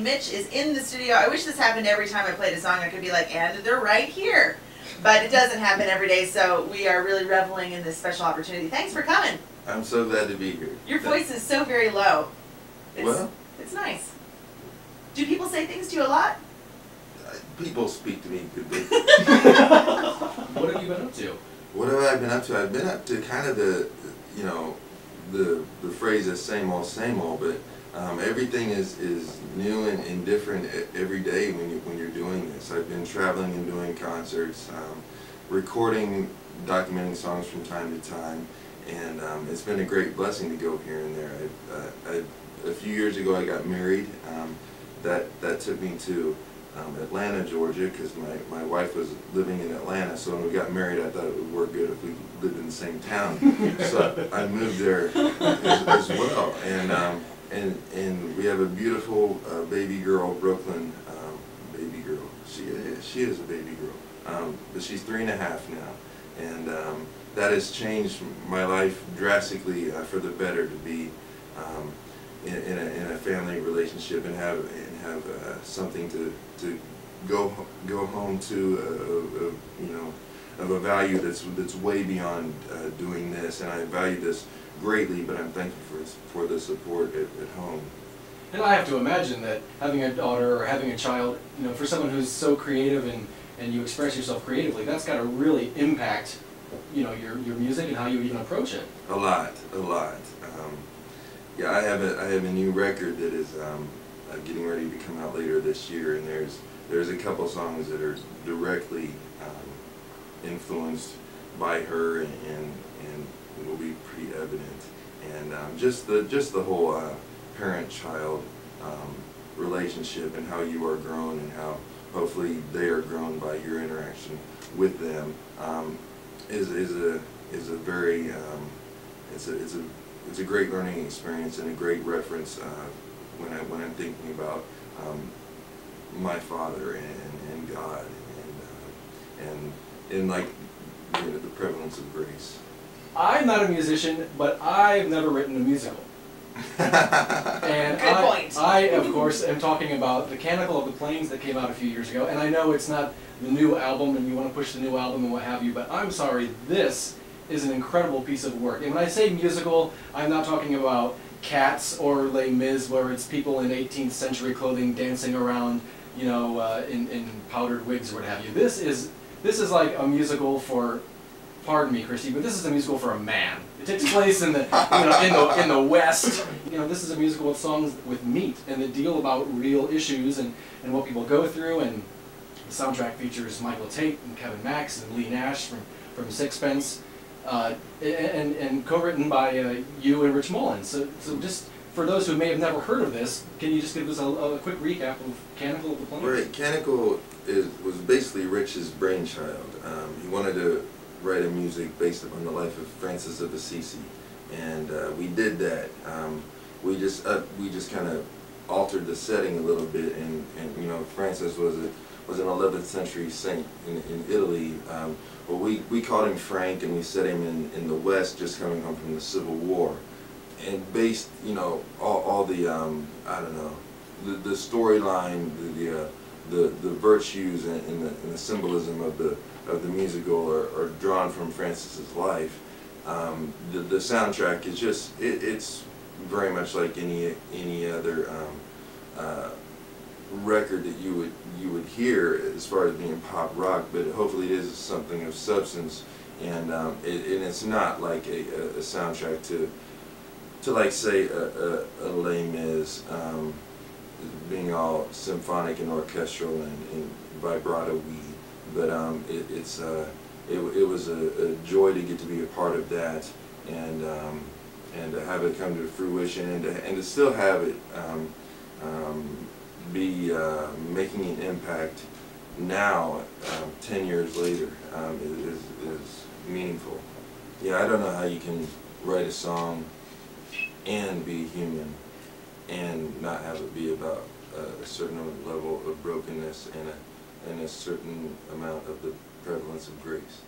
Mitch is in the studio. I wish this happened every time I played a song. I could be like, and they're right here. But it doesn't happen every day, so we are really reveling in this special opportunity. Thanks for coming. I'm so glad to be here. Your voice is so very low. It's nice. Do people say things to you a lot? People speak to me good bit. What have you been up to? What have I been up to? I've been up to kind of the phrase is same old, but everything is new and different every day when you're doing this. I've been traveling and doing concerts, recording, documenting songs from time to time, and it's been a great blessing to go here and there. A few years ago I got married. That took me to Atlanta, Georgia, because my wife was living in Atlanta, so when we got married I thought it would work good if we lived in the same town. So I moved there as well, and we have a beautiful baby girl, Brooklyn, baby girl. She is a baby girl, but she's 3.5 now, and that has changed my life drastically for the better to be in a family relationship and have something to go home to, of a value that's way beyond doing this, and I value this greatly, but I'm thankful for the support at home. And I have to imagine that having a daughter or having a child, for someone who's so creative and you express yourself creatively, that's got to really impact, your music and how you even approach it. A lot. Yeah, I have a new record that is getting ready to come out later this year, and there's a couple songs that are directly influenced by her, and will be pretty evident. And just the whole parent-child relationship and how you are grown and how hopefully they are grown by your interaction with them is a very it's a great learning experience and a great reference when I'm thinking about my father and God and like the prevalence of grace. I'm not a musician, but I've never written a musical. And Good point. I, of course, am talking about The Canticle of the Plains that came out a few years ago, and I know it's not the new album and you want to push the new album and what have you, but I'm sorry, this is an incredible piece of work. And when I say musical, I'm not talking about Cats or Les Mis, where it's people in 18th century clothing dancing around, in powdered wigs or what have you. This is like a musical for, pardon me, Kristi, but this is a musical for a man. It takes place in the in the West. This is a musical with songs with meat and that deal about real issues and what people go through. And the soundtrack features Michael Tate and Kevin Max and Leigh Nash from Sixpence. And co-written by you and Rich Mullins. So just for those who may have never heard of this, can you just give us a quick recap of Canticle of the Plains? Right, Canticle was basically Rich's brainchild. He wanted to write a music based upon the life of Francis of Assisi, and we did that. We just kind of altered the setting a little bit, and Francis was an 11th century saint in Italy. But we called him Frank, and we set him in the West, just coming home from the Civil War, and based all the the storyline, the virtues and the symbolism of the musical are drawn from Francis's life. The soundtrack is it's very much like any other record that you would hear as far as being pop rock, but hopefully it is something of substance, and it's not like a soundtrack to like say a Les Mis, being all symphonic and orchestral and vibrato-y, but it was a joy to get to be a part of that, and to have it come to fruition, and to still have it be making an impact now, 10 years later, is meaningful. Yeah, I don't know how you can write a song and be human and not have it be about a certain level of brokenness and a certain amount of the prevalence of grace.